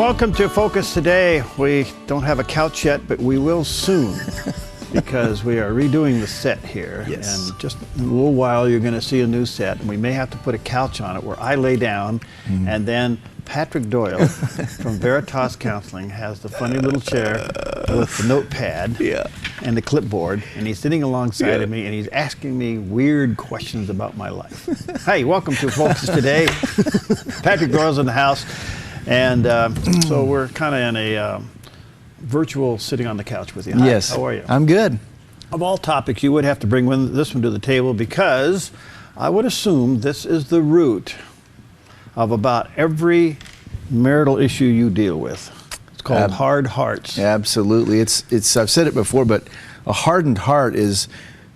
Welcome to Focus Today. We don't have a couch yet, but we will soon because we are redoing the set here. Yes. And just in a little while, you're going to see a new set. And we may have to put a couch on it where I lay down, and then Patrick Doyle from Veritas Counseling has the funny little chair with the notepad and the clipboard, and he's sitting alongside of me, and he's asking me weird questions about my life. Hey, welcome to Focus Today. Patrick Doyle's in the house. And so we're kind of in a virtual sitting on the couch with you. Hi, yes. How are you? I'm good. Of all topics, you would have to bring this one to the table because I would assume this is the root of about every marital issue you deal with. It's called hard hearts. Absolutely. I've said it before, but a hardened heart is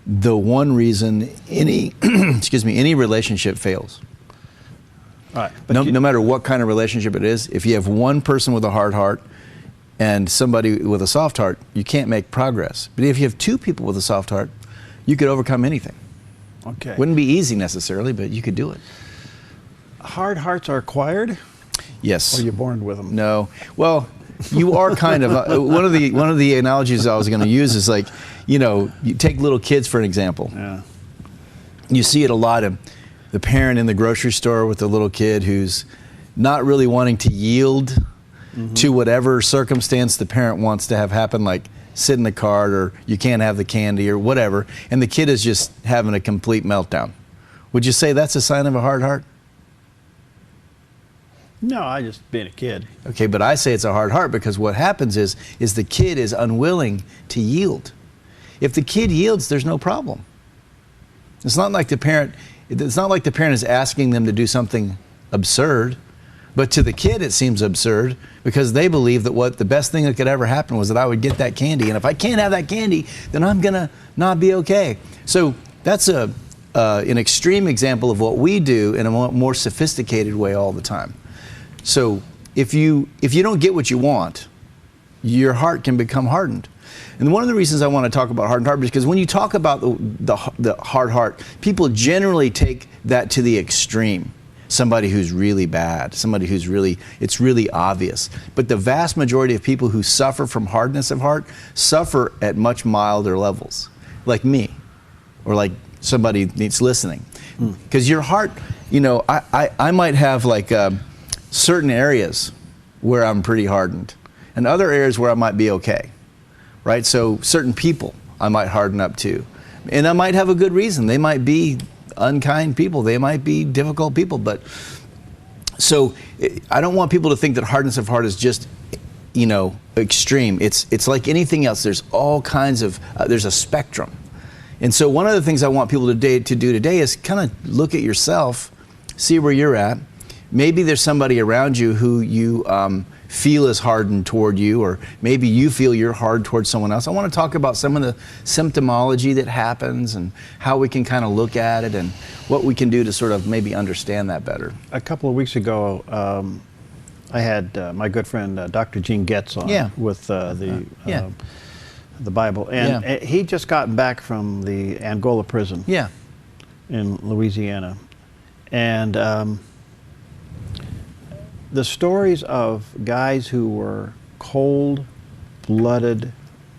the one reason any any relationship fails. Right. No matter what kind of relationship it is, if you have one person with a hard heart and somebody with a soft heart, you can't make progress. But if you have two people with a soft heart, you could overcome anything. Okay. Wouldn't be easy necessarily, but you could do it. Hard hearts are acquired? Yes. Or you're born with them? No. Well, you are kind of one of the analogies I was going to use is like, you take little kids for an example. Yeah. You see it a lot of the parent in the grocery store with the little kid who's not really wanting to yield to whatever circumstance the parent wants to have happen, like sit in the cart or you can't have the candy or whatever, and the kid is just having a complete meltdown. Would you say that's a sign of a hard heart? No, I just being a kid. Okay, but I say it's a hard heart because what happens is the kid is unwilling to yield. If the kid yields, there's no problem. It's not like the parent is asking them to do something absurd, but to the kid it seems absurd because they believe that the best thing that could ever happen was that I would get that candy, and if I can't have that candy, then I'm gonna not be okay. So that's an extreme example of what we do in a more sophisticated way all the time. So if you don't get what you want, your heart can become hardened. And one of the reasons I want to talk about hardened heart is because when you talk about the hard heart, people generally take that to the extreme. Somebody who's really bad, somebody who's it's really obvious. But the vast majority of people who suffer from hardness of heart suffer at much milder levels, like me, or like somebody that's listening. Because your heart, I might have like certain areas where I'm pretty hardened, and other areas where I might be okay. Right? So certain people I might harden up to. And I might have a good reason. They might be unkind people. They might be difficult people. But so I don't want people to think that hardness of heart is just, extreme. It's like anything else. There's all kinds of, there's a spectrum. And so one of the things I want people to do today is kind of look at yourself, see where you're at. Maybe there's somebody around you who you feel is hardened toward you, or maybe you feel you're hard towards someone else. I want to talk about some of the symptomology that happens and how we can kind of look at it and what we can do to sort of maybe understand that better. A couple of weeks ago, I had my good friend Dr. Gene Getz on with the Bible, and he just gotten back from the Angola prison in Louisiana, and the stories of guys who were cold-blooded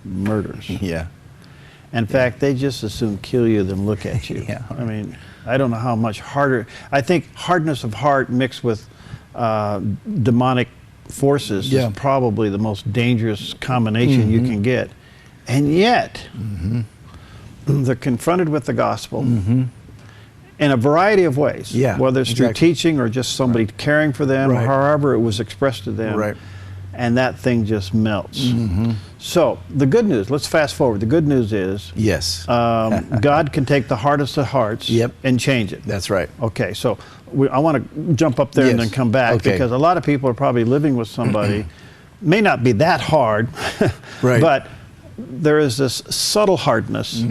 murders. In fact, they just as soon kill you than look at you. I mean, I don't know how much harder. I think hardness of heart mixed with demonic forces is probably the most dangerous combination you can get. And yet, they're confronted with the gospel in a variety of ways, whether it's through teaching or just somebody caring for them, or however it was expressed to them, and that thing just melts. So the good news, let's fast forward. The good news is, God can take the hardest of hearts and change it. That's right. Okay, so I want to jump up there and then come back, because a lot of people are probably living with somebody, may not be that hard, but there is this subtle hardness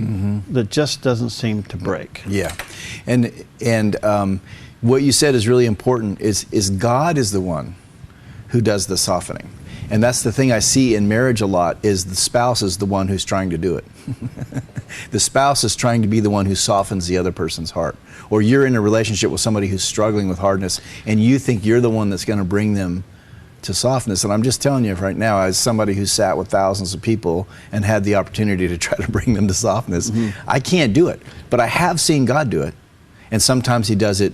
that just doesn't seem to break. And what you said is really important, is God is the one who does the softening. And that's the thing I see in marriage a lot, is the spouse is the one who's trying to do it. The spouse is trying to be the one who softens the other person's heart. Or you're in a relationship with somebody who's struggling with hardness, and you think you're the one that's going to bring them to softness. And I'm just telling you right now, as somebody who sat with thousands of people and had the opportunity to try to bring them to softness, I can't do it. But I have seen God do it. And sometimes he does it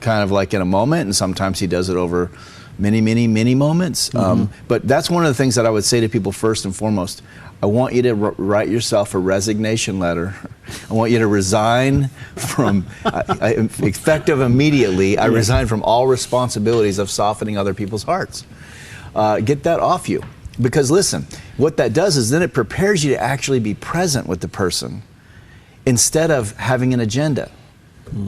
kind of like in a moment, and sometimes he does it over many, many, many moments. But that's one of the things that I would say to people first and foremost. I want you to write yourself a resignation letter. I want you to resign from, effective immediately, I resign from all responsibilities of softening other people's hearts. Get that off you. Because listen, what that does is then it prepares you to actually be present with the person instead of having an agenda.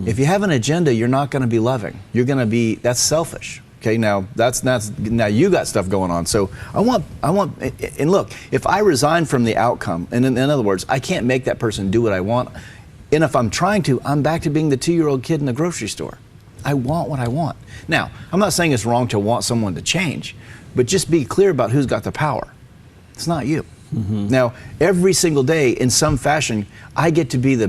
If you have an agenda, you're not going to be loving. You're going to be, that's selfish. Okay, now now you got stuff going on. So I want, and look, if I resign from the outcome, and in other words, I can't make that person do what I want, and if I'm trying to, I'm back to being the 2-year-old kid in the grocery store. I want what I want. Now, I'm not saying it's wrong to want someone to change, but just be clear about who's got the power. It's not you. Now, every single day, in some fashion, I get to be the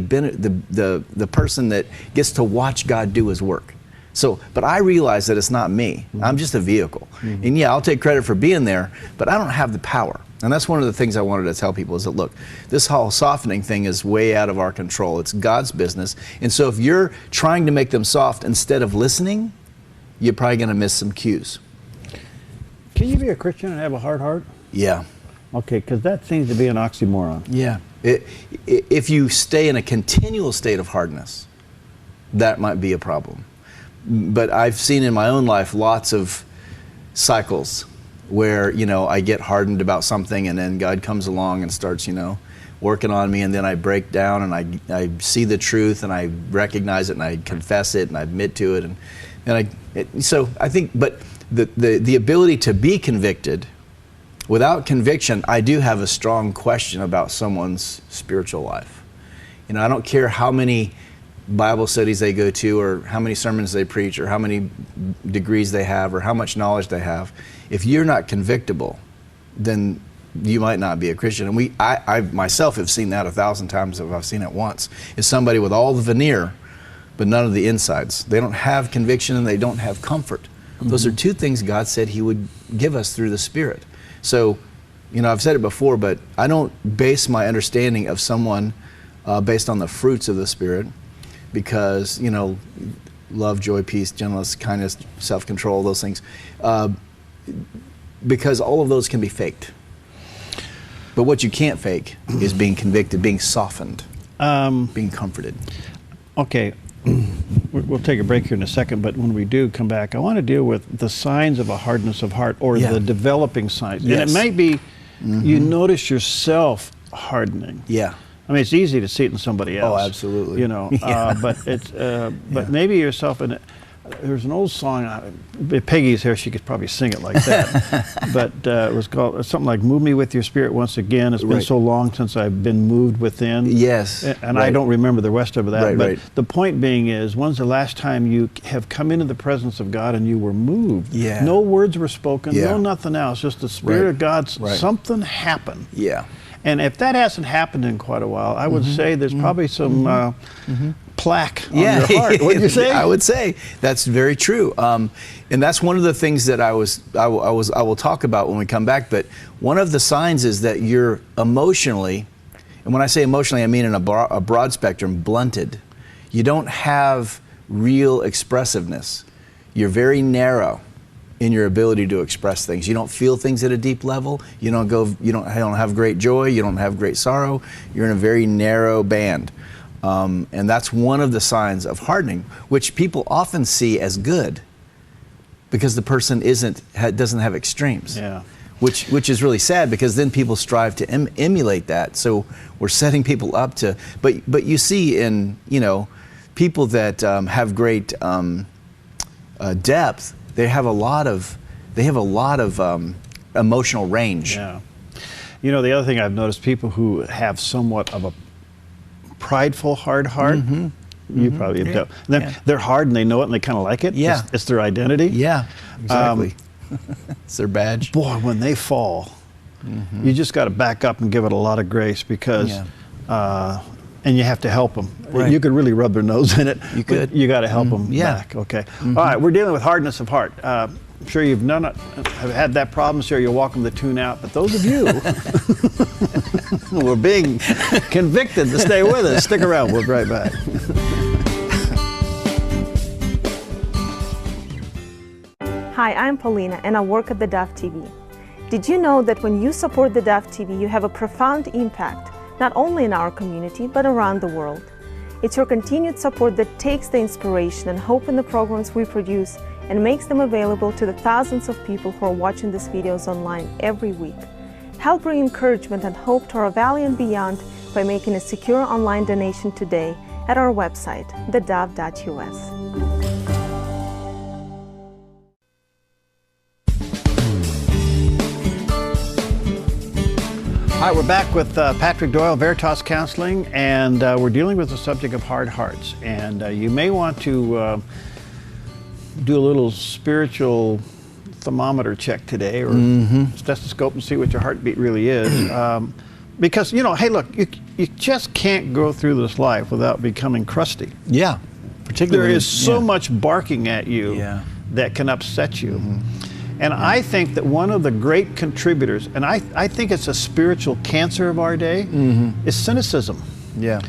person that gets to watch God do his work. So, but I realize that it's not me. I'm just a vehicle. And yeah, I'll take credit for being there, but I don't have the power. And that's one of the things I wanted to tell people is that, look, this whole softening thing is way out of our control. It's God's business. And so if you're trying to make them soft instead of listening, you're probably going to miss some cues. Can you be a Christian and have a hard heart? Yeah. Okay, because that seems to be an oxymoron. Yeah. If you stay in a continual state of hardness, that might be a problem. But I've seen in my own life lots of cycles where, you know, I get hardened about something and then God comes along and starts, you know, working on me, and then I break down and I see the truth and I recognize it and I confess it and I admit to it. So I think, but the ability to be convicted, without conviction, I do have a strong question about someone's spiritual life. You know, I don't care how many Bible studies they go to or how many sermons they preach or how many degrees they have or how much knowledge they have. If you're not convictable, then you might not be a Christian. And I myself have seen that 1,000 times if I've seen it once. Is somebody with all the veneer but none of the insides. They don't have conviction and they don't have comfort. Those are two things God said he would give us through the Spirit. So, you know, I've said it before, but I don't base my understanding of someone based on the fruits of the Spirit. Because, you know, love, joy, peace, gentleness, kindness, self-control, those things, because all of those can be faked. But what you can't fake is being convicted, being softened, being comforted. Okay, we'll take a break here in a second, but when we do come back, I want to deal with the signs of a hardness of heart, or the developing signs. Yes. And it may be you notice yourself hardening. Yeah. I mean, it's easy to see it in somebody else. Oh, absolutely. You know, but it's maybe yourself. And there's an old song. If Peggy's here, she could probably sing it like that. But it was called something like "Move Me with Your Spirit Once Again." It's been so long since I've been moved within. Yes. And I don't remember the rest of that. But the point being is, when's the last time you have come into the presence of God and you were moved? Yeah. No words were spoken. No nothing else. Just the Spirit of God. Something happened. Yeah. And if that hasn't happened in quite a while, I would say there's probably some plaque on your heart. What do you say? I would say that's very true. And that's one of the things that I will talk about when we come back. But one of the signs is that you're emotionally, and when I say emotionally, I mean in a broad spectrum, blunted. You don't have real expressiveness. You're very narrow in your ability to express things. You don't feel things at a deep level. You don't have great joy. You don't have great sorrow. You're in a very narrow band. And that's one of the signs of hardening, which people often see as good because the person doesn't have extremes. Yeah. Which is really sad, because then people strive to emulate that. So we're setting people up to, but you see in, you know, people that have great depth, they have a lot of emotional range. Yeah. You know, the other thing I've noticed, people who have somewhat of a prideful hard heart, you probably have they're hard and they know it and they kind of like it. Yeah. It's their identity. Yeah, exactly. It's their badge. Boy, when they fall, you just got to back up and give it a lot of grace, because and you have to help them. Right. You could really rub their nose in it. You could. You got to help them back. Okay. All right, we're dealing with hardness of heart. I'm sure you've have had that problem, so you're welcome to tune out. But those of you who are being convicted to stay with us, stick around. We'll be right back. Hi, I'm Paulina, and I work at the DaFTV. Did you know that when you support the DaFTV, you have a profound impact, not only in our community, but around the world? It's your continued support that takes the inspiration and hope in the programs we produce and makes them available to the thousands of people who are watching these videos online every week. Help bring encouragement and hope to our valley and beyond by making a secure online donation today at our website, thedove.us. All right, we're back with Patrick Doyle, Veritas Counseling, and we're dealing with the subject of hard hearts. And you may want to do a little spiritual thermometer check today, or stethoscope, and see what your heartbeat really is. Because, you know, hey, look, you just can't go through this life without becoming crusty. Yeah, particularly. There is so much barking at you that can upset you. And I think that one of the great contributors, and I think it's a spiritual cancer of our day, is cynicism. Yeah.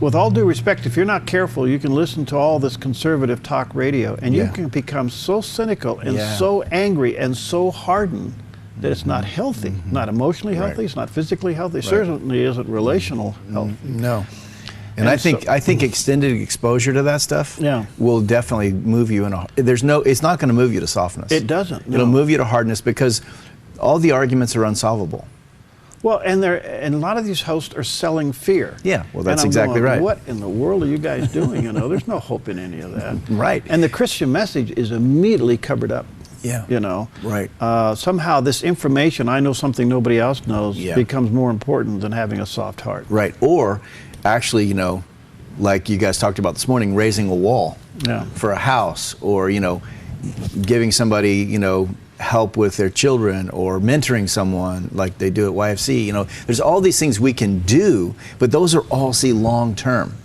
With all due respect, if you're not careful, you can listen to all this conservative talk radio, and you can become so cynical and so angry and so hardened that it's not healthy, not emotionally healthy, it's not physically healthy, certainly isn't relational health. No. And I think extended exposure to that stuff will definitely move you in a. It's not going to move you to softness. It doesn't. No. It'll move you to hardness because all the arguments are unsolvable. Well, and a lot of these hosts are selling fear. Yeah, well, that's exactly right. What in the world are you guys doing? You know, there's no hope in any of that. Right. And the Christian message is immediately covered up. Yeah. You know. Right. Somehow this information, I know something nobody else knows, becomes more important than having a soft heart. Right. Or actually, you know, like you guys talked about this morning, raising a wall for a house, or, you know, giving somebody, you know, help with their children, or mentoring someone like they do at YFC. You know, there's all these things we can do, but those are all, long term.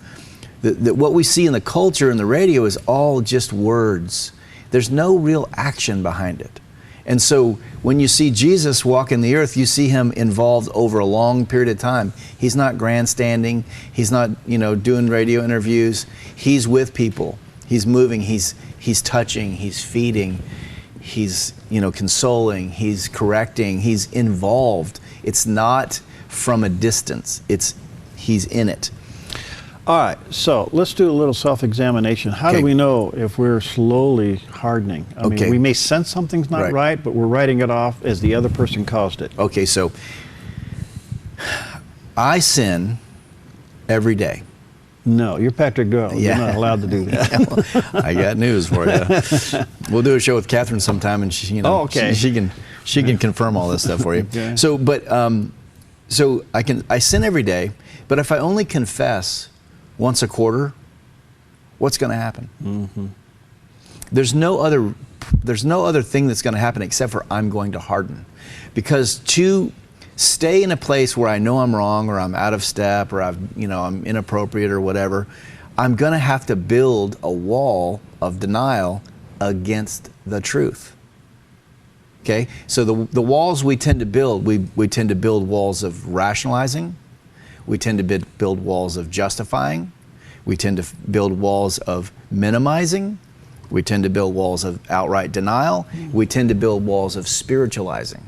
What we see in the culture and the radio is all just words. There's no real action behind it. And so when you see Jesus walking the earth, you see him involved over a long period of time. He's not grandstanding. He's not, you know, doing radio interviews. He's with people. He's moving. He's touching. He's feeding. He's, you know, consoling. He's correcting. He's involved. It's not from a distance. He's in it. All right, so let's do a little self-examination. How do we know if we're slowly hardening? I mean, we may sense something's not right, but we're writing it off as the other person caused it. Okay, so I sin every day. No, you're Patrick Doyle. You're not allowed to do that. I got news for you. We'll do a show with Catherine sometime, and she, you know, she can confirm all this stuff for you. So, but so I sin every day, but if I only confess once a quarter, what's going to happen? There's no other thing that's going to happen except for I'm going to harden, because to stay in a place where I know I'm wrong, or I'm out of step, or I'm inappropriate or whatever, I'm going to have to build a wall of denial against the truth. Okay, so the walls we tend to build, we tend to build walls of rationalizing. We tend to build walls of justifying. We tend to build walls of minimizing. We tend to build walls of outright denial. We tend to build walls of spiritualizing.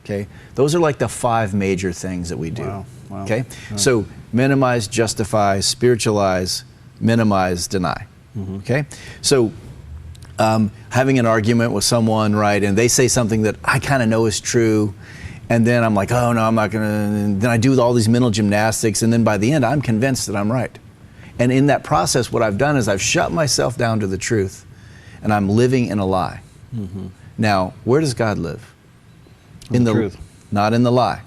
Okay, those are like the 5 major things that we do. Wow. Okay, so minimize, justify, spiritualize, minimize, deny. Okay, so having an argument with someone, right, and they say something that I kind of know is true, and then I'm like, oh no, I'm not gonna, then I do all these mental gymnastics, and then by the end I'm convinced that I'm right. And in that process, what I've done is I've shut myself down to the truth, and I'm living in a lie. Now, where does God live? In the truth. Not in the lie.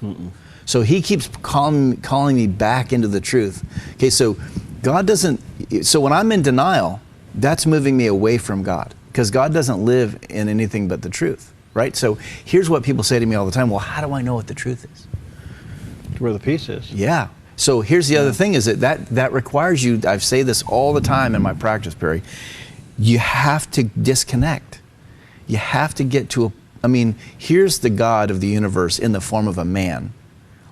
So he keeps calling me back into the truth. Okay, so God doesn't, so when I'm in denial, that's moving me away from God, because God doesn't live in anything but the truth, right? So here's what people say to me all the time, well, how do I know what the truth is? Where the peace is. Yeah. So here's the other thing, is that requires you, I say this all the time in my practice, Perry, you have to disconnect. You have to get to I mean, here's the God of the universe in the form of a man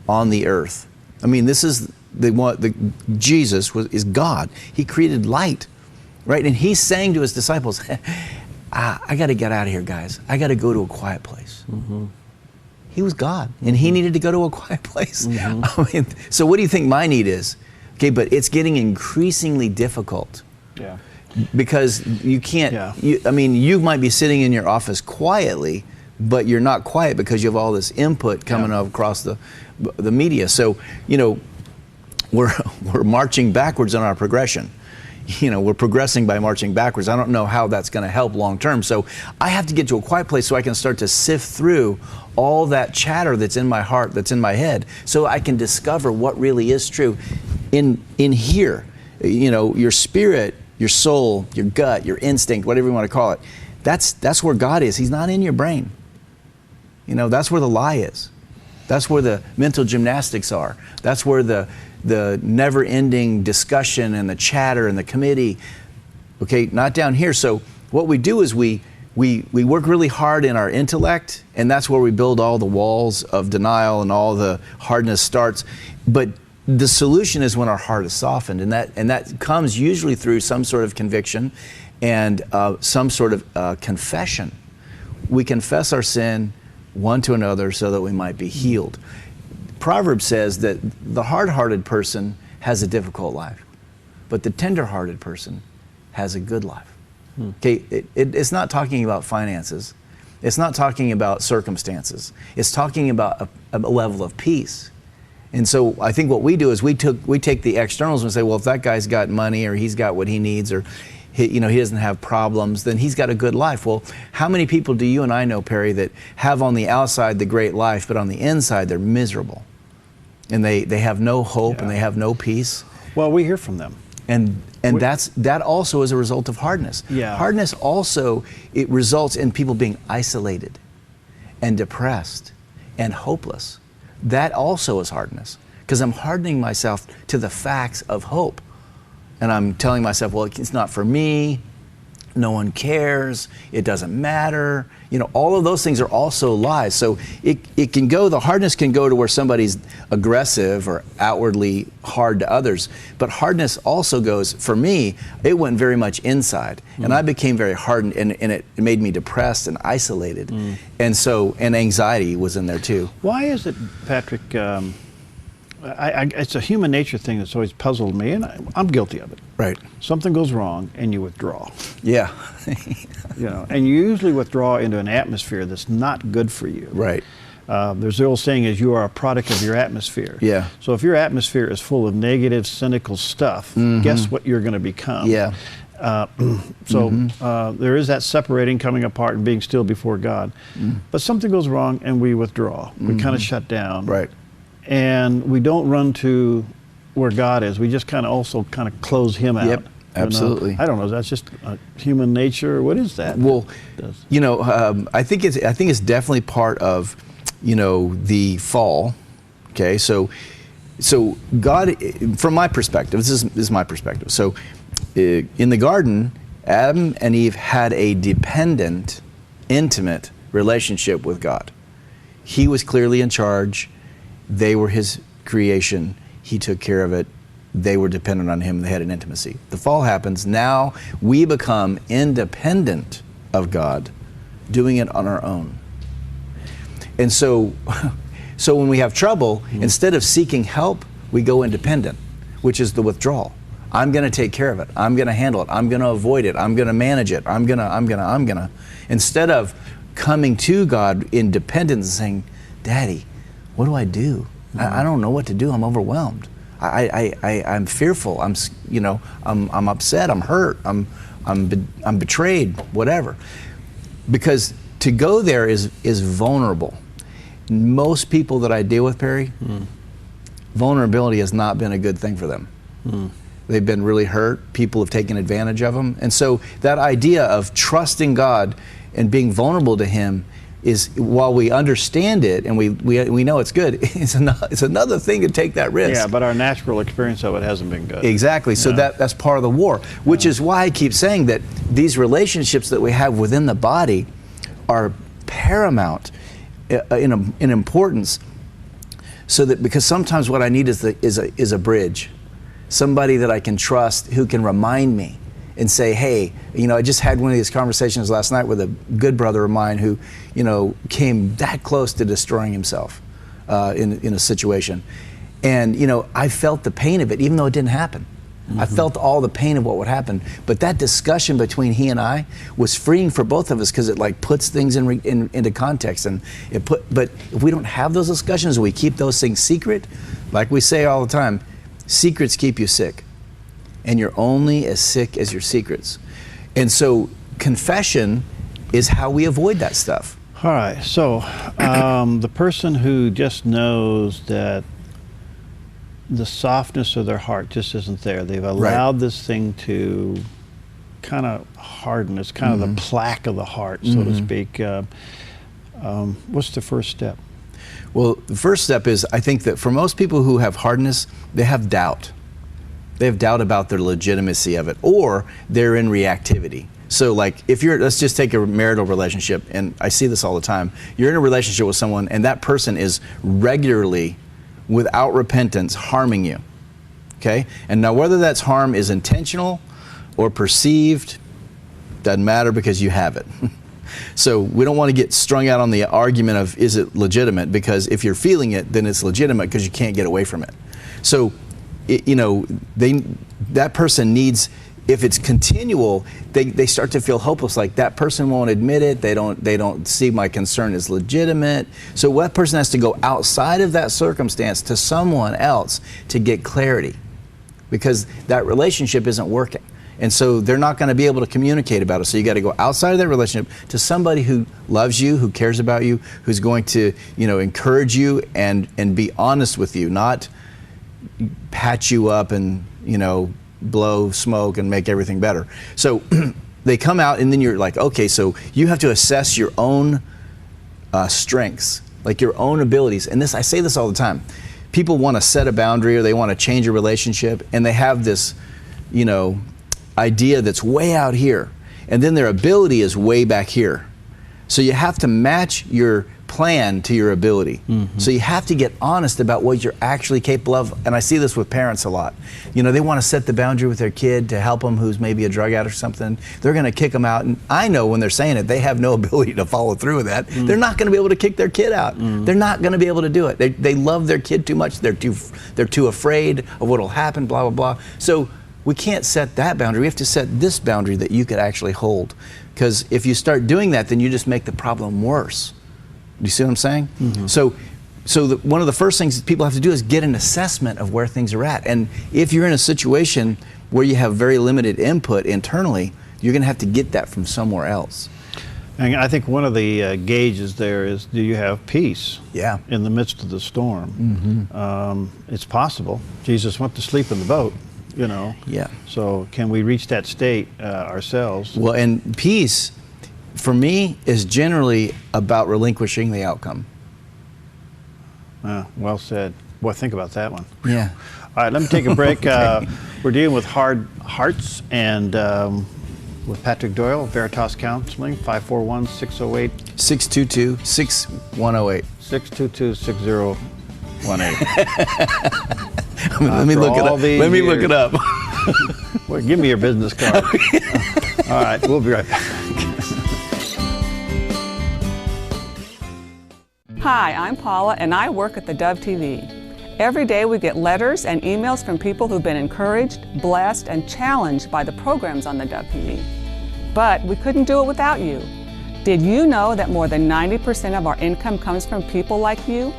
on the earth. I mean, this is Jesus is God. He created light, right? And he's saying to his disciples, I got to get out of here, guys. I got to go to a quiet place. Mm-hmm. He was God, and he needed to go to a quiet place. Mm-hmm. I mean, so what do you think my need is? Okay, but it's getting increasingly difficult. Yeah. Because you can't, I mean, you might be sitting in your office quietly, but you're not quiet because you have all this input coming across the media. So, you know, we're marching backwards on our progression. You know, we're progressing by marching backwards. I don't know how that's going to help long term. So I have to get to a quiet place so I can start to sift through all that chatter that's in my heart, that's in my head, so I can discover what really is true in here. You know, your spirit, your soul, your gut, your instinct, whatever you want to call it. That's where God is. He's not in your brain. You know, that's where the lie is. That's where the mental gymnastics are. That's where the never-ending discussion and the chatter and the committee. Okay, not down here. So what we do is we work really hard in our intellect, and that's where we build all the walls of denial and all the hardness starts. But the solution is when our heart is softened, and that comes usually through some sort of conviction and some sort of confession. We confess our sin one to another so that we might be healed. Proverbs says that the hard-hearted person has a difficult life, but the tender-hearted person has a good life. Okay, it's not talking about finances. It's not talking about circumstances. It's talking about a level of peace. And so I think what we do is we take the externals and say, well, if that guy's got money or he's got what he needs or he doesn't have problems, then he's got a good life. Well, how many people do you and I know, Perry, that have on the outside the great life, but on the inside they're miserable? And they have no hope and they have no peace. Well, we hear from them. And that also is a result of hardness. Yeah. Hardness also, it results in people being isolated and depressed and hopeless. That also is hardness, because I'm hardening myself to the facts of hope. And I'm telling myself, well, it's not for me, no one cares, it doesn't matter. You know, all of those things are also lies. So it can go, the hardness can go to where somebody's aggressive or outwardly hard to others. But hardness also goes, for me, it went very much inside. And I became very hardened, and it made me depressed and isolated. And anxiety was in there too. Why is it, Patrick, it's a human nature thing that's always puzzled me, and I'm guilty of it. Right. Something goes wrong, and you withdraw. Yeah. You know, and you usually withdraw into an atmosphere that's not good for you. Right. There's the old saying is you are a product of your atmosphere. Yeah. So if your atmosphere is full of negative, cynical stuff, guess what you're going to become? Yeah. There is that separating, coming apart, and being still before God. But something goes wrong, and we withdraw. We kind of shut down. Right. And we don't run to where God is. We just kind of close Him out. Yep, absolutely. I don't know. That's just human nature. What is that? Well, you know, I think it's definitely part of, you know, the fall. Okay, so God, from my perspective, this is my perspective. So, in the garden, Adam and Eve had a dependent, intimate relationship with God. He was clearly in charge. They were His creation. He took care of it. They were dependent on Him. They had an intimacy. The fall happens. Now we become independent of God, doing it on our own. And so when we have trouble, instead of seeking help, we go independent, which is the withdrawal. I'm going to take care of it. I'm going to handle it. I'm going to avoid it. I'm going to manage it. I'm going to. Instead of coming to God in dependence and saying, Daddy, what do I do? I don't know what to do. I'm overwhelmed. I'm fearful. I'm upset. I'm hurt. I'm betrayed. Whatever. Because to go there is vulnerable. Most people that I deal with, Perry, vulnerability has not been a good thing for them. They've been really hurt. People have taken advantage of them. And so that idea of trusting God and being vulnerable to Him is, while we understand it and we know it's good, it's another thing to take that risk. Yeah, but our natural experience of it hasn't been good. Exactly. So that's part of the war, which is why I keep saying that these relationships that we have within the body, are paramount in importance. So that, because sometimes what I need is a bridge, somebody that I can trust who can remind me and say, hey, you know, I just had one of these conversations last night with a good brother of mine who, you know, came that close to destroying himself in a situation. And, you know, I felt the pain of it, even though it didn't happen. I felt all the pain of what would happen. But that discussion between he and I was freeing for both of us, because it like puts things into context. And but if we don't have those discussions, we keep those things secret, like we say all the time, secrets keep you sick. And you're only as sick as your secrets. And so confession is how we avoid that stuff. All right, so the person who just knows that the softness of their heart just isn't there. They've allowed this thing to kind of harden. It's kind of the plaque of the heart, so to speak. What's the first step? Well, the first step is, I think that for most people who have hardness, they have doubt. They have doubt about their legitimacy of it, or they're in reactivity. So like, if you're, let's just take a marital relationship, and I see this all the time. You're in a relationship with someone, and that person is regularly, without repentance, harming you, okay? And now whether that's harm is intentional or perceived, doesn't matter, because you have it. So we don't want to get strung out on the argument of, is it legitimate? Because if you're feeling it, then it's legitimate, because you can't get away from it. So, you know, that person needs, if it's continual, they start to feel hopeless, like that person won't admit it, they don't see my concern as legitimate. So that person has to go outside of that circumstance to someone else to get clarity, because that relationship isn't working. And so they're not going to be able to communicate about it. So you got to go outside of that relationship to somebody who loves you, who cares about you, who's going to, you know, encourage you and be honest with you, not patch you up and, you know, blow smoke and make everything better. So they come out, and then you're like, okay, so you have to assess your own strengths, like your own abilities. And this, I say this all the time. People want to set a boundary, or they want to change a relationship, and they have this, you know, idea that's way out here, and then their ability is way back here. So you have to match your plan to your ability. So you have to get honest about what you're actually capable of. And I see this with parents a lot. You know, they want to set the boundary with their kid to help them, who's maybe a drug addict or something. They're going to kick them out, and I know when they're saying it, they have no ability to follow through with that. They're not going to be able to kick their kid out. They're not going to be able to do it. They love their kid too much. They're too afraid of what will happen, blah, blah, blah. So we can't set that boundary. We have to set this boundary that you could actually hold. Because if you start doing that, then you just make the problem worse. Do you see what I'm saying? So one of the first things that people have to do is get an assessment of where things are at. And if you're in a situation where you have very limited input internally, you're going to have to get that from somewhere else. And I think one of the gauges there is, do you have peace in the midst of the storm? It's possible. Jesus went to sleep in the boat, you know. So can we reach that state ourselves? Well, and peace, for me, is generally about relinquishing the outcome. Well said. Boy, think about that one. Yeah. All right, let me take a break. We're dealing with hard hearts, and with Patrick Doyle, Veritas Counseling, 541-608. 622-6108. 622-6018. Let me look it up. Let me look it up. Well, give me your business card. All right, we'll be right back. Hi, I'm Paula, and I work at the DaFTV. Every day we get letters and emails from people who've been encouraged, blessed, and challenged by the programs on the DaFTV. But we couldn't do it without you. Did you know that more than 90% of our income comes from people like you?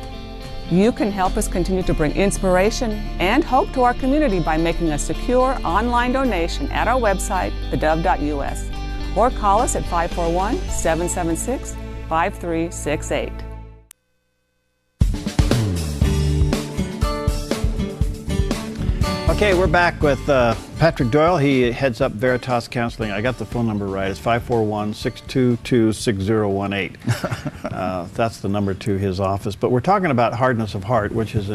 You can help us continue to bring inspiration and hope to our community by making a secure online donation at our website, thedove.us, or call us at 541-776-5368. Okay, we're back with Patrick Doyle. He heads up Veritas Counseling. I got the phone number right. It's 541-622-6018. That's the number to his office. But we're talking about hardness of heart, which is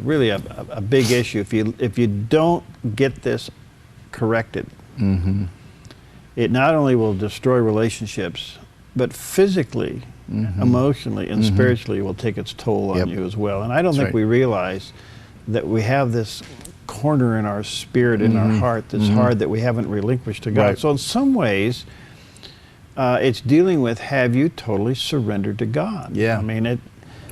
really a big issue. If you don't get this corrected, it not only will destroy relationships, but physically, emotionally, and spiritually will take its toll on you as well. And I don't think we realize that we have this corner in our spirit, in our heart, that's hard, that we haven't relinquished to God. Right. So in some ways, it's dealing with, have you totally surrendered to God? Yeah. I mean,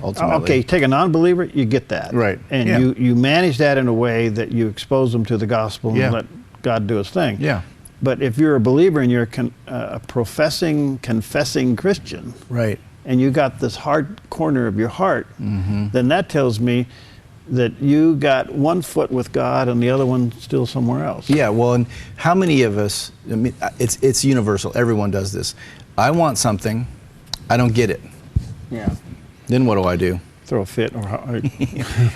Ultimately. okay, take a non-believer, you get that. Right. And Yeah. you manage that in a way that you expose them to the gospel and let God do his thing. Yeah. But if you're a believer and you're a professing, confessing Christian, Right. and you got this hard corner of your heart, then that tells me that you got one foot with God and the other one still somewhere else. Yeah, well, and how many of us, I mean, it's universal, everyone does this. I want something, I don't get it. Yeah. Then what do I do? Throw a fit,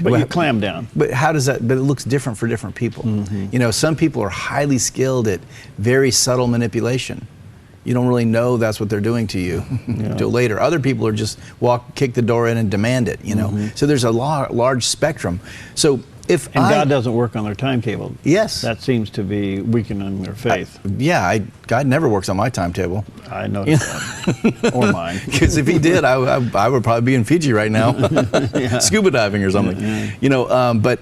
but you clam down. But how does that, but it looks different for different people. You know, some people are highly skilled at very subtle manipulation. You don't really know that's what they're doing to you until later. Other people are just kick the door in and demand it, you know. So there's a large spectrum. So if God doesn't work on their timetable. Yes. That seems to be weakening their faith. God never works on my timetable. I know that. Or mine. Because if he did, I would probably be in Fiji right now, scuba diving or something. You know, but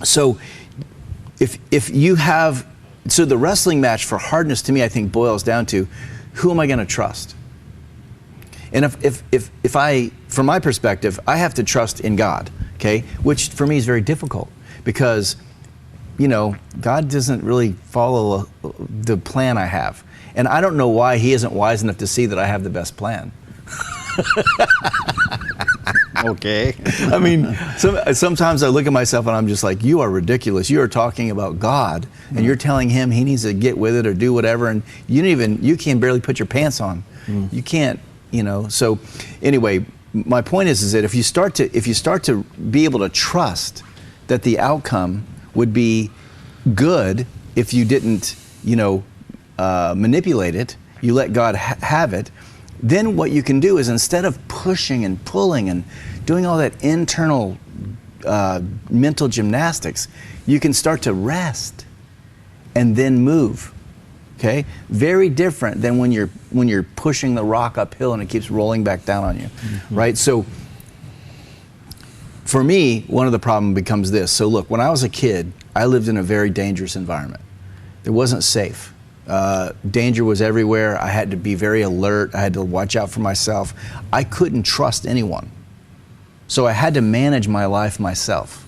so if you have, so the wrestling match for hardness to me, I think boils down to, who am I going to trust? And if I, from my perspective, I have to trust in God, okay, which for me is very difficult because, you know, God doesn't really follow the plan I have. And I don't know why he isn't wise enough to see that I have the best plan. Okay. I mean, sometimes I look at myself and I'm just like, you are ridiculous. You are talking about God and you're telling him he needs to get with it or do whatever, and you can barely put your pants on. You can't, you know. So anyway, my point is that if you start to be able to trust that the outcome would be good if you didn't, you know, manipulate it, you let God have it, then what you can do is, instead of pushing and pulling and doing all that internal mental gymnastics, you can start to rest and then move. Okay? Very different than when you're pushing the rock uphill and it keeps rolling back down on you. Right? So for me, one of the problems becomes this. So look, when I was a kid, I lived in a very dangerous environment. It wasn't safe. Danger was everywhere. I had to be very alert. I had to watch out for myself. I couldn't trust anyone. So I had to manage my life myself.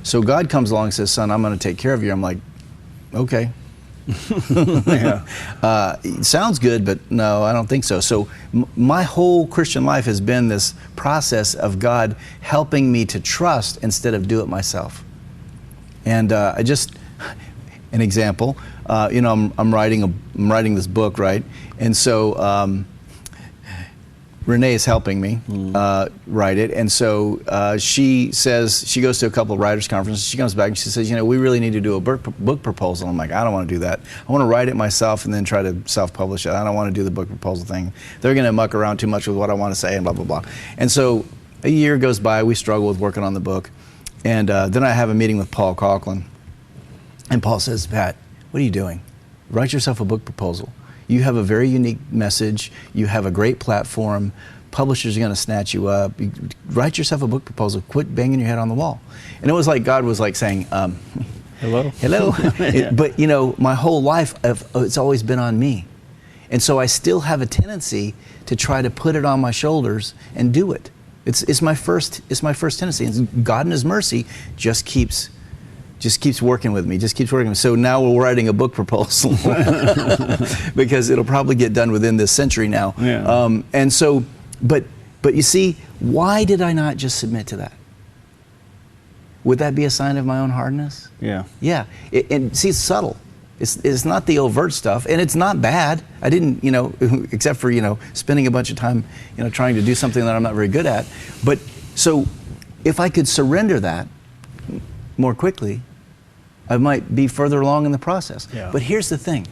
So God comes along and says, son, I'm going to take care of you. I'm like, okay. It sounds good, but no, I don't think so. So my whole Christian life has been this process of God helping me to trust instead of do it myself. And an example, you know, I'm writing this book, right? And so Renee is helping me write it, and so she says, she goes to a couple of writers' conferences. She comes back and she says, you know, we really need to do a book proposal. I'm like, I don't want to do that. I want to write it myself and then try to self-publish it. I don't want to do the book proposal thing. They're going to muck around too much with what I want to say and blah blah blah. And so a year goes by. We struggle with working on the book, and then I have a meeting with Paul Coughlin, and Paul says, Pat, what are you doing? Write yourself a book proposal. You have a very unique message. You have a great platform. Publishers are going to snatch you up. Write yourself a book proposal. Quit banging your head on the wall. And it was like God was like saying, hello? Hello. But, you know, my whole life, it's always been on me. And so I still have a tendency to try to put it on my shoulders and do it. It's my first tendency. And God in his mercy just keeps working with me, just keeps working with me. So now we're writing a book proposal because it'll probably get done within this century now. Yeah. And so, but you see, why did I not just submit to that? Would that be a sign of my own hardness? Yeah. Yeah. And see, it's subtle. It's not the overt stuff, and it's not bad. I didn't, you know, except for, you know, spending a bunch of time, you know, trying to do something that I'm not very good at. But so if I could surrender that more quickly, I might be further along in the process. Yeah. But here's the thing.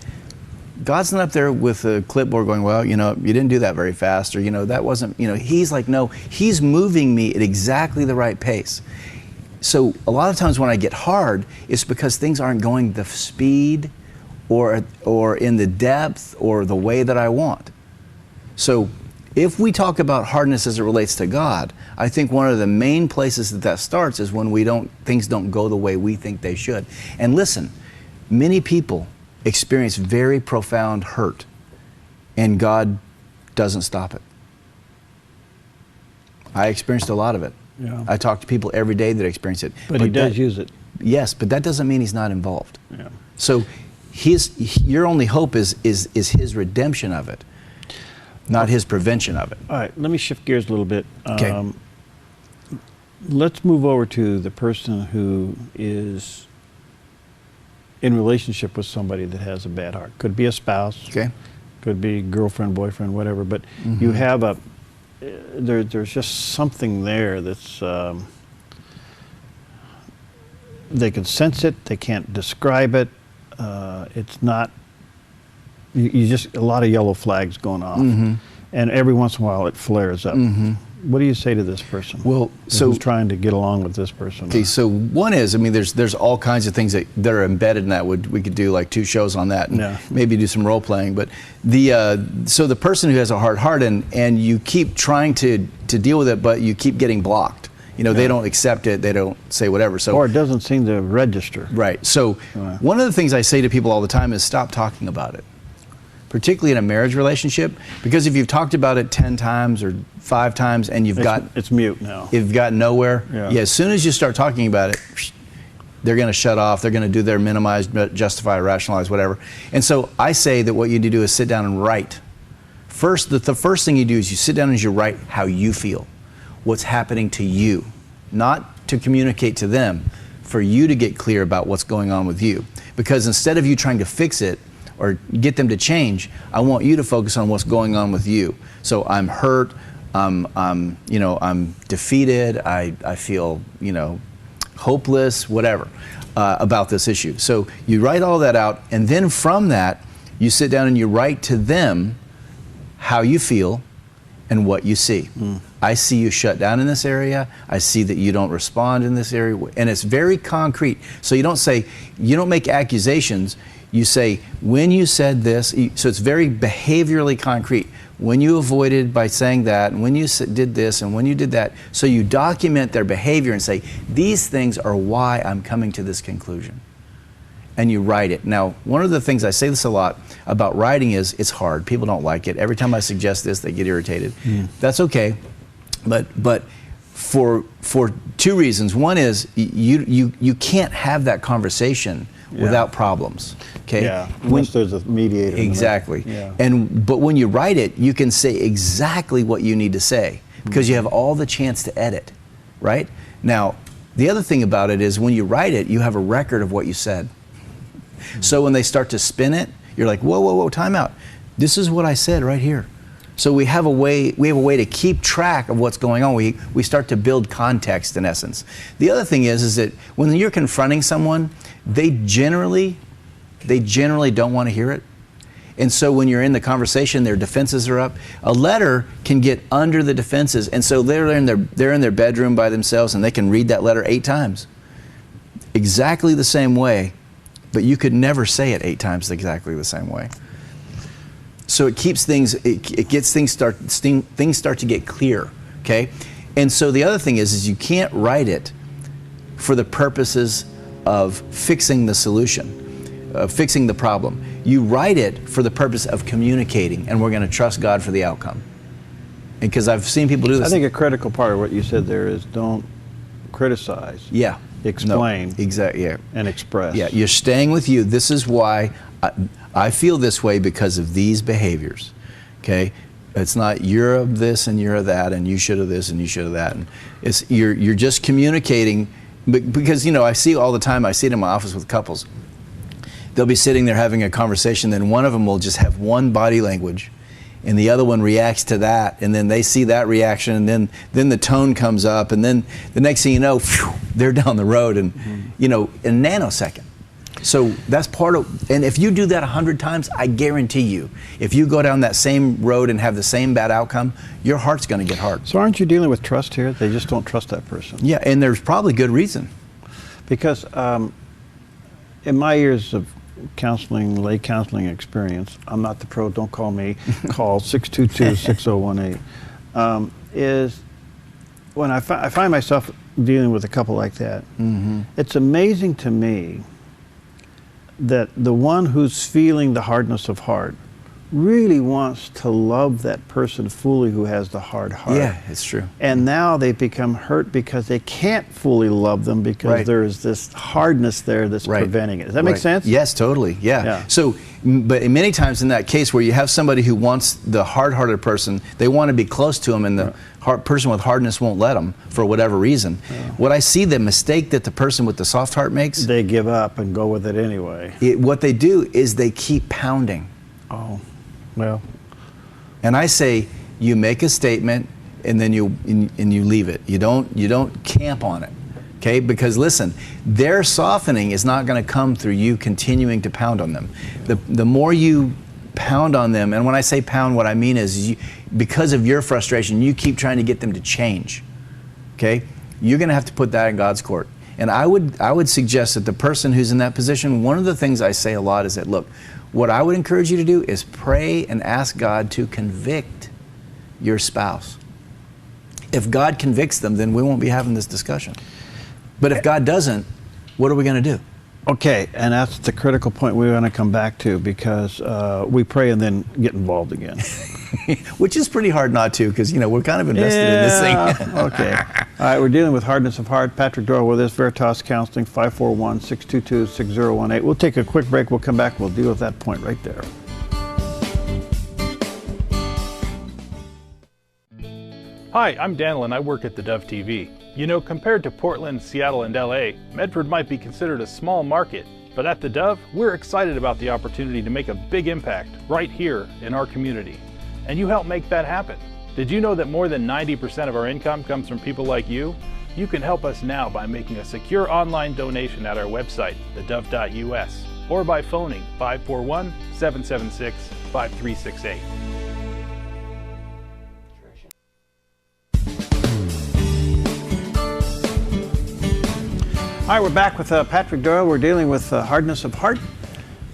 God's not up there with a clipboard going, well, you know, you didn't do that very fast, or, you know, that wasn't, you know, he's like, no, he's moving me at exactly the right pace. So a lot of times when I get hard, it's because things aren't going the speed or in the depth or the way that I want. So if we talk about hardness as it relates to God, I think one of the main places that starts is when things don't go the way we think they should. And listen, many people experience very profound hurt, and God doesn't stop it. I experienced a lot of it. Yeah. I talk to people every day that experience it. But he does use it. Yes, but that doesn't mean he's not involved. Yeah. So your only hope is his redemption of it, not his prevention of it. All right, let me shift gears a little bit. Okay. Let's move over to the person who is in relationship with somebody that has a bad heart. Could be a spouse. Okay. Could be girlfriend, boyfriend, whatever. But you have there's just something there that's they can sense it. They can't describe it. It's not. You just a lot of yellow flags going off, and every once in a while it flares up. What do you say to this person? Well, so who's trying to get along with this person? Okay, so one is, I mean, there's all kinds of things that are embedded in that. We could do like 2 shows on that, and maybe do some role playing. But so the person who has a hard heart, and you keep trying to deal with it, but you keep getting blocked. You know, they don't accept it. They don't say whatever. So or it doesn't seem to register. Right. So one of the things I say to people all the time is stop talking about it, particularly in a marriage relationship, because if you've talked about it 10 times or 5 times and it's mute now. You've got nowhere. Yeah. As soon as you start talking about it, they're going to shut off. They're going to do their minimize, justify, rationalize, whatever. And so I say that what you need to do is sit down and write. First, the first thing you do is you sit down and you write how you feel, what's happening to you, not to communicate to them, for you to get clear about what's going on with you. Because instead of you trying to fix it or get them to change, I want you to focus on what's going on with you. So I'm hurt, I'm defeated, I feel, hopeless, whatever, about this issue. So you write all that out, and then from that, you sit down and you write to them how you feel and what you see. I see you shut down in this area. I see that you don't respond in this area. And it's very concrete. So you don't make accusations. You say, when you said this, so it's very behaviorally concrete. When you avoided by saying that, and when you did this, and when you did that. So you document their behavior and say, these things are why I'm coming to this conclusion. And you write it. Now, one of the things, I say this a lot about writing, is it's hard. People don't like it. Every time I suggest this, they get irritated. That's okay. But for 2 reasons. One is you can't have that conversation without problems. Okay. Yeah. Once there's a mediator. Exactly. But when you write it, you can say exactly what you need to say, because you have all the chance to edit, right? Now, the other thing about it is when you write it, you have a record of what you said. So when they start to spin it, you're like, whoa, whoa, whoa, time out. This is what I said right here. So we have a way to keep track of what's going on. We start to build context, in essence. The other thing is that when you're confronting someone, they generally don't want to hear it. And so when you're in the conversation, their defenses are up. A letter can get under the defenses, and so they're in their bedroom by themselves, and they can read that letter 8 times, exactly the same way. But you could never say it 8 times exactly the same way. So it keeps things, things start to get clear, okay? And so the other thing is you can't write it for the purposes of fixing the solution, fixing the problem. You write it for the purpose of communicating, and we're going to trust God for the outcome. Because I've seen people do this. I think a critical part of what you said there is don't criticize. Yeah. Explain. No, exactly. Yeah. And express. Yeah. You're staying with you. This is why I feel this way, because of these behaviors. Okay. It's not you're of this and you're of that, and you should have this and you should have that. And it's you're just communicating, because I see all the time. I see it in my office with couples. They'll be sitting there having a conversation, then one of them will just have one body language, and the other one reacts to that, and then they see that reaction, and then the tone comes up, and then the next thing you know, phew, they're down the road, and in a nanosecond. So that's part of, and if you do that 100 times, I guarantee you, if you go down that same road and have the same bad outcome, your heart's going to get hard. So aren't you dealing with trust here? They just don't trust that person. Yeah, and there's probably good reason. Because in my years of counseling, lay counseling experience, I'm not the pro, don't call me, call 622-6018, is when I find myself dealing with a couple like that, it's amazing to me that the one who's feeling the hardness of heart really wants to love that person fully who has the hard heart. Yeah, it's true. And now they've become hurt because they can't fully love them because there's this hardness there that's preventing it. Does that make sense? Yes, totally. Yeah. So, but many times in that case where you have somebody who wants the hard-hearted person, they want to be close to them, and the person with hardness won't let them for whatever reason. What I see, the mistake that the person with the soft heart makes, they give up and go with it anyway. What they do is they keep pounding. Oh. Well, and I say you make a statement and then you leave it. You don't camp on it, okay? Because listen, their softening is not going to come through you continuing to pound on them. The more you pound on them, and when I say pound, what I mean is because of your frustration, you keep trying to get them to change, okay? You're going to have to put that in God's court. And I would suggest that the person who's in that position, one of the things I say a lot is that, look, what I would encourage you to do is pray and ask God to convict your spouse. If God convicts them, then we won't be having this discussion. But if God doesn't, what are we going to do? Okay, and that's the critical point we want to come back to, because we pray and then get involved again. Which is pretty hard not to, because, you know, we're kind of invested in this thing. Okay. All right, we're dealing with hardness of heart. Patrick Doyle with us, Veritas Counseling, 541-622-6018. We'll take a quick break. We'll come back. We'll deal with that point right there. Hi, I'm Daniel and I work at the DaFTV. You know, compared to Portland, Seattle, and LA, Medford might be considered a small market, but at the Dove, we're excited about the opportunity to make a big impact right here in our community. And you help make that happen. Did you know that more than 90% of our income comes from people like you? You can help us now by making a secure online donation at our website, thedove.us, or by phoning 541-776-5368. All right, we're back with Patrick Doyle. We're dealing with hardness of heart,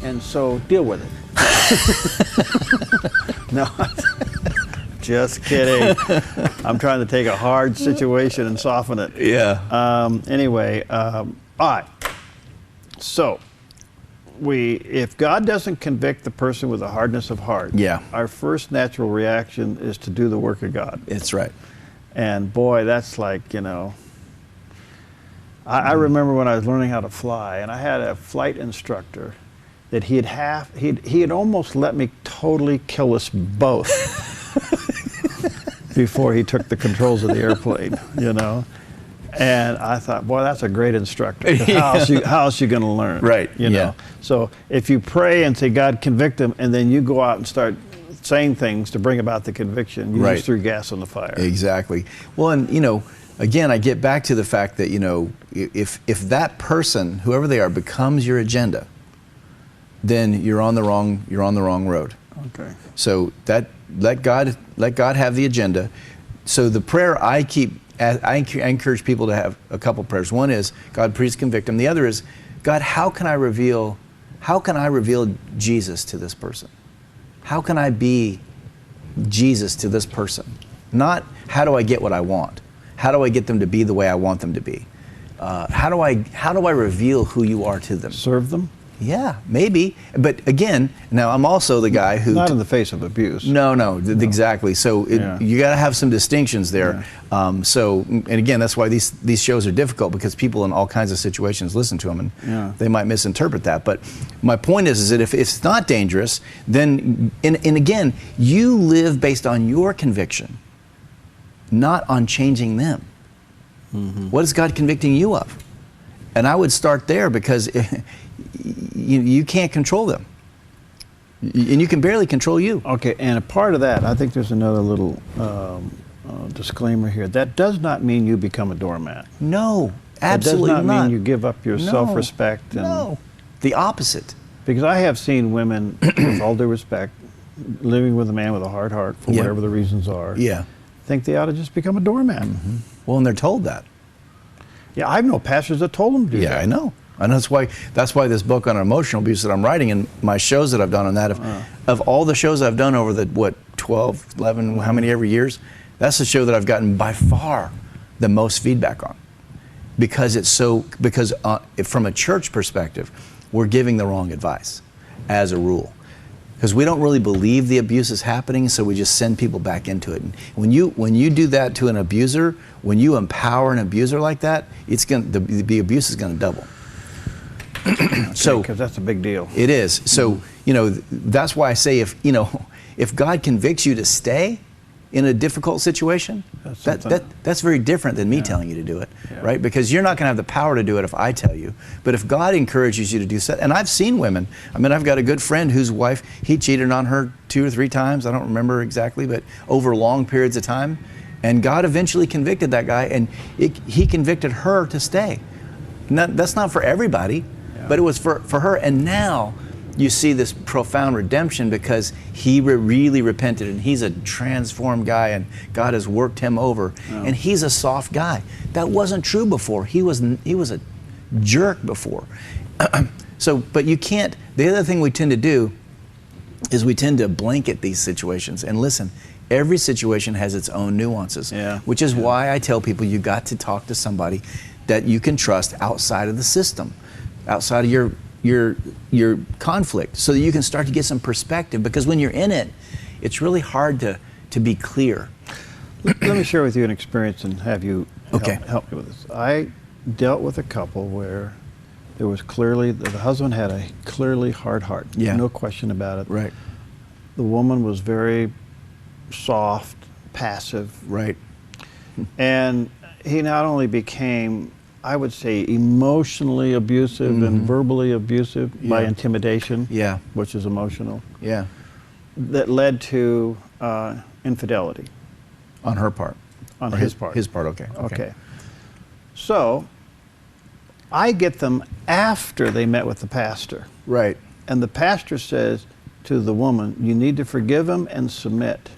and so deal with it. No, just kidding. I'm trying to take a hard situation and soften it. Yeah. Anyway, all right. So, if God doesn't convict the person with a hardness of heart, our first natural reaction is to do the work of God. That's right. And boy, that's like, you know, I remember when I was learning how to fly, and I had a flight instructor that he had almost let me totally kill us both before he took the controls of the airplane, you know. And I thought, boy, that's a great instructor. How else you going to learn? Right. You know. So if you pray and say, God, convict him, and then you go out and start saying things to bring about the conviction, you just threw gas on the fire. Exactly. Well, and you know, again, I get back to the fact that, you know, if that person, whoever they are, becomes your agenda, then you're on the wrong road. Okay. So let God have the agenda. So the prayer I encourage people to have a couple prayers. One is, God, please convict them. The other is, God, how can I reveal Jesus to this person? How can I be Jesus to this person? Not how do I get what I want? How do I get them to be the way I want them to be? How do I reveal who you are to them? Serve them? Yeah, maybe. But again, now I'm also the guy who... Not in the face of abuse. No. Exactly. So you got to have some distinctions there. Yeah. And again, that's why these shows are difficult, because people in all kinds of situations listen to them, and they might misinterpret that. But my point is that if it's not dangerous, then, and again, you live based on your conviction, not on changing them. Mm-hmm. What is God convicting you of? And I would start there, because you can't control them. And you can barely control you. Okay, and a part of that, I think there's another little disclaimer here. That does not mean you become a doormat. No, absolutely not. It does not mean you give up your self-respect. No, the opposite. Because I have seen women, with all due respect, living with a man with a hard heart, for whatever the reasons are, think they ought to just become a doormat. Mm-hmm. Well, and they're told that. Yeah, I know pastors that told them to do that. Yeah, I know. And that's why this book on emotional abuse that I'm writing, and my shows that I've done on that, of all the shows I've done over the 12, 11, how many ever years, that's the show that I've gotten by far the most feedback on, because from a church perspective, we're giving the wrong advice as a rule, because we don't really believe the abuse is happening, so we just send people back into it. And when you do that to an abuser, when you empower an abuser like that, the abuse is going to double. So, because that's a big deal. It is. So, that's why I say if God convicts you to stay in a difficult situation, that's very different than me telling you to do it, right? Because you're not going to have the power to do it if I tell you. But if God encourages you to do so, and I've seen women, I've got a good friend whose wife, he cheated on her 2 or 3 times, I don't remember exactly, but over long periods of time. And God eventually convicted that guy, and he convicted her to stay. That's not for everybody. But it was for her, and now you see this profound redemption because he really repented, and he's a transformed guy, and God has worked him over, and he's a soft guy. That wasn't true before. He was a jerk before. But you can't. The other thing we tend to do is we tend to blanket these situations. And listen, every situation has its own nuances, which is why I tell people you got to talk to somebody that you can trust outside of the system, outside of your conflict, so that you can start to get some perspective, because when you're in it, it's really hard to be clear. Let me share with you an experience and have you help me with this. I dealt with a couple where there was clearly, the husband had a clearly hard heart, no question about it. Right. The woman was very soft, passive. Right. And he not only became, I would say, emotionally abusive and verbally abusive by intimidation, which is emotional. Yeah. That led to infidelity. On her part. On his part. His part, okay. Okay. So, I get them after they met with the pastor. Right. And the pastor says to the woman, you need to forgive him and submit.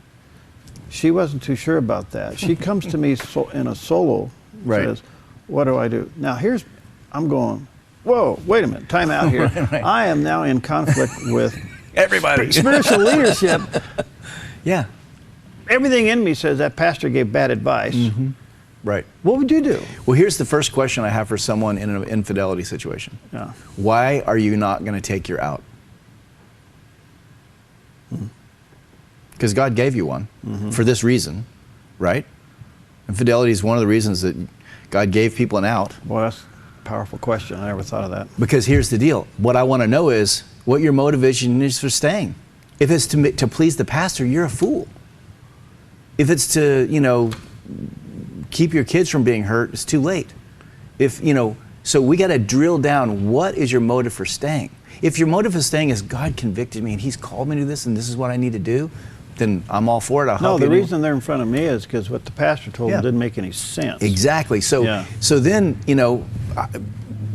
She wasn't too sure about that. She comes to me in a solo, says, what do I do? Now I'm going, whoa, wait a minute, time out here. I am now in conflict with everybody. Spiritual leadership. Yeah. Everything in me says that pastor gave bad advice. Right. What would you do? Well, here's the first question I have for someone in an infidelity situation. Why are you not going to take your out? Because God gave you one for this reason, right? Infidelity is one of the reasons that God gave people an out. Well, that's a powerful question. I never thought of that. Because here's the deal. What I want to know is what your motivation is for staying. If it's to please the pastor, you're a fool. If it's to, keep your kids from being hurt, it's too late. So we got to drill down, what is your motive for staying? If your motive for staying is God convicted me and he's called me to this and this is what I need to do, then I'm all for it. I'll help you. No, the reason they're in front of me is because what the pastor told them didn't make any sense. Exactly. So then,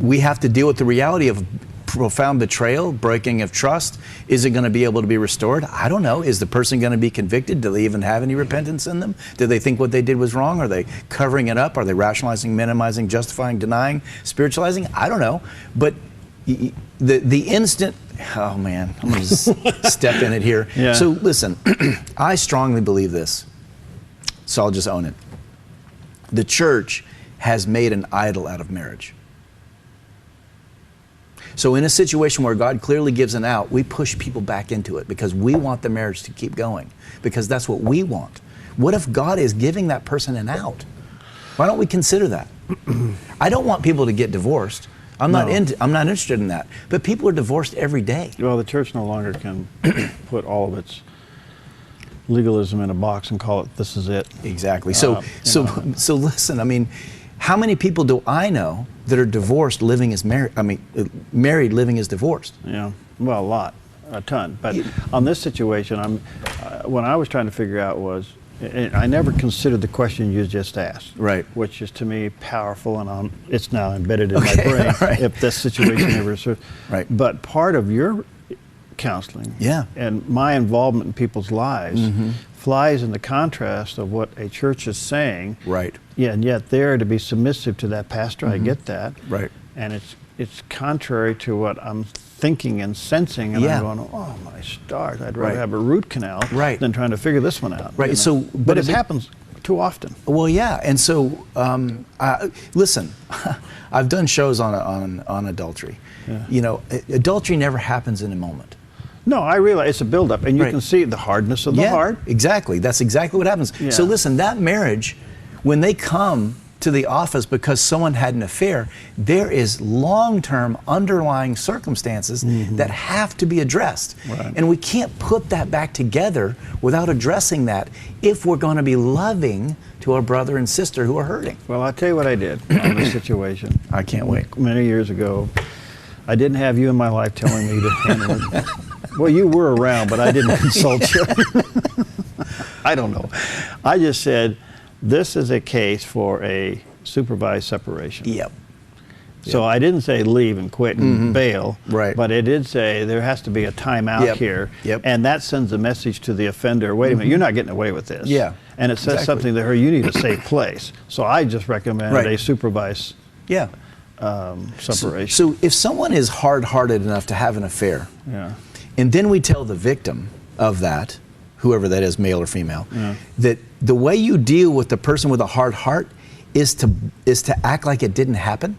we have to deal with the reality of profound betrayal, breaking of trust. Is it going to be able to be restored? I don't know. Is the person going to be convicted? Do they even have any repentance in them? Do they think what they did was wrong? Are they covering it up? Are they rationalizing, minimizing, justifying, denying, spiritualizing? I don't know. But the instant, oh man, I'm going to just step in it here. So listen, I strongly believe this, so I'll just own it. The church has made an idol out of marriage. So in a situation where God clearly gives an out, we push people back into it because we want the marriage to keep going, because that's what we want. What if God is giving that person an out? Why don't we consider that? I don't want people to get divorced. I'm not interested in that. But people are divorced every day. Well, the church no longer can put all of its legalism in a box and call it, this is it. Exactly. So listen, how many people do I know that are divorced living as married? Married living as divorced. Yeah, well, a ton. But on this situation, what I was trying to figure out was, I never considered the question you just asked, right? Which is to me powerful, and it's now embedded in my brain. If this situation ever occurs, right? But part of your counseling, and my involvement in people's lives, flies in the contrast of what a church is saying, right? Yeah, and yet there to be submissive to that pastor, I get that, right? And it's contrary to what I'm thinking and sensing, and I'm going, oh my stars, I'd rather have a root canal than trying to figure this one out. Right. So, but it happens too often. Well, yeah, and so listen, I've done shows on adultery. Yeah. You know, adultery never happens in a moment. No, I realize it's a buildup, and you can see the hardness of the heart. Exactly. That's exactly what happens. Yeah. So listen, that marriage, when they come to the office because someone had an affair, there is long-term underlying circumstances that have to be addressed. Right. And we can't put that back together without addressing that if we're going to be loving to our brother and sister who are hurting. Well, I'll tell you what I did on this situation. I can't wait. Many years ago, I didn't have you in my life telling me to handle it. Well, you were around, but I didn't consult you. I don't know. I just said, this is a case for a supervised separation. Yep. So I didn't say leave and quit and bail, right? But it did say there has to be a timeout here, and that sends a message to the offender, wait a minute, you're not getting away with this. Yeah. And it says something to her, you need a safe place. So I just recommended a supervised separation. So if someone is hard-hearted enough to have an affair, and then we tell the victim of that, whoever that is, male or female, that the way you deal with the person with a hard heart is to act like it didn't happen.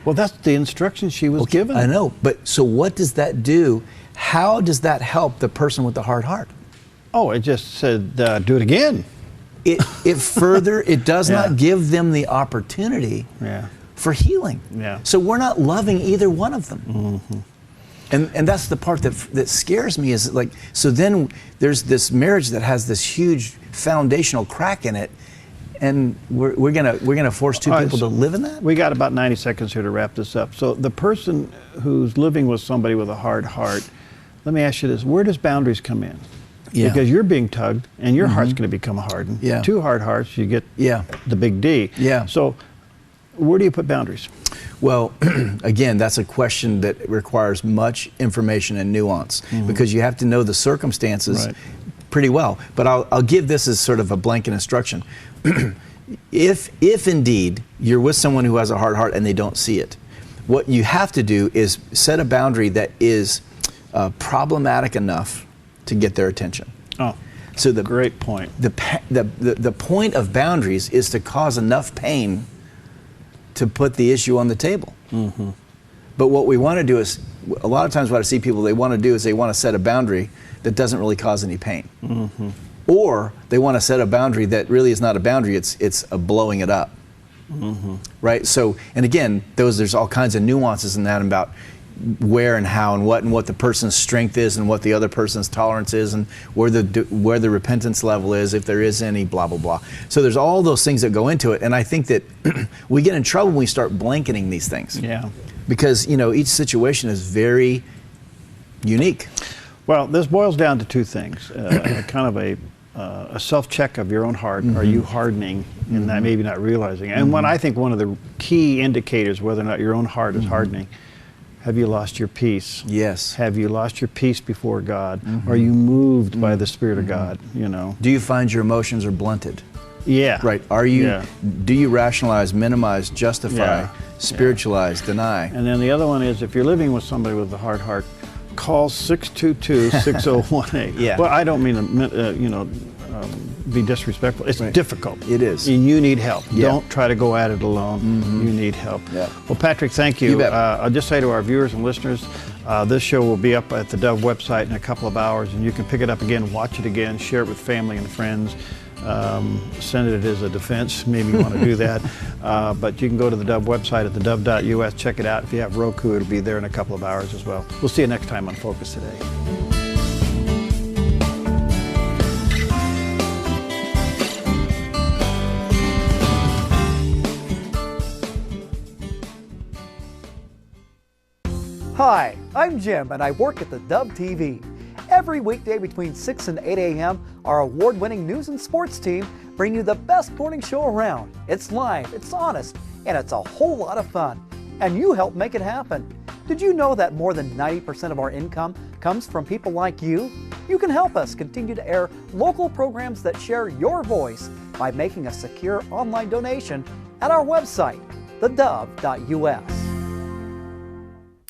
Well, that's the instructions she was given. I know, but so what does that do? How does that help the person with the hard heart? Oh, it just said, do it again. It does not give them the opportunity for healing. Yeah. So we're not loving either one of them. And that's the part that scares me, is like, so then there's this marriage that has this huge foundational crack in it, and we're gonna force two people to live in that? We got about 90 seconds here to wrap this up. So the person who's living with somebody with a hard heart, let me ask you this, where does boundaries come in? Yeah. Because you're being tugged, and your heart's going to become hardened. Yeah. Two hard hearts, you get the big D. Yeah. So where do you put boundaries? Well, again, that's a question that requires much information and nuance, because you have to know the circumstances pretty well. But I'll give this as sort of a blanket instruction. If indeed you're with someone who has a hard heart and they don't see it, what you have to do is set a boundary that is problematic enough to get their attention. Oh, so great point. The point of boundaries is to cause enough pain to put the issue on the table. But what we want to do is, a lot of times what I see people, they want to do is they want to set a boundary that doesn't really cause any pain. Or they want to set a boundary that really is not a boundary, it's a blowing it up. Right? So, and again, there's all kinds of nuances in that about where and how and what the person's strength is and what the other person's tolerance is and where the repentance level is, if there is any, blah, blah, blah. So there's all those things that go into it, and I think that we get in trouble when we start blanketing these things. Yeah. Because, you know, each situation is very unique. Well, this boils down to two things. Kind of a self-check of your own heart. Are you hardening and that maybe not realizing it? And I think one of the key indicators whether or not your own heart is hardening, have you lost your peace? Yes. Have you lost your peace before God? Are you moved by the Spirit of God? You know. Do you find your emotions are blunted? Yeah. Right. Are you? Do you rationalize, minimize, justify, spiritualize, deny? And then the other one is, if you're living with somebody with a hard heart, call 622-6018. Yeah. Well, I don't mean to, be disrespectful. It's difficult. It is. And you need help. Don't try to go at it alone. You need help. Yeah. Well, Patrick, thank you. You bet. I'll just say to our viewers and listeners, this show will be up at the Dove website in a couple of hours, and you can pick it up again, watch it again, share it with family and friends. Send it as a defense. Maybe you want to do that. But you can go to the Dove website at thedove.us, check it out. If you have Roku, it'll be there in a couple of hours as well. We'll see you next time on Focus Today. Hi, I'm Jim and I work at the DaFTV. Every weekday between 6 and 8 a.m., our award-winning news and sports team bring you the best morning show around. It's live, it's honest, and it's a whole lot of fun. And you help make it happen. Did you know that more than 90% of our income comes from people like you? You can help us continue to air local programs that share your voice by making a secure online donation at our website, thedove.us.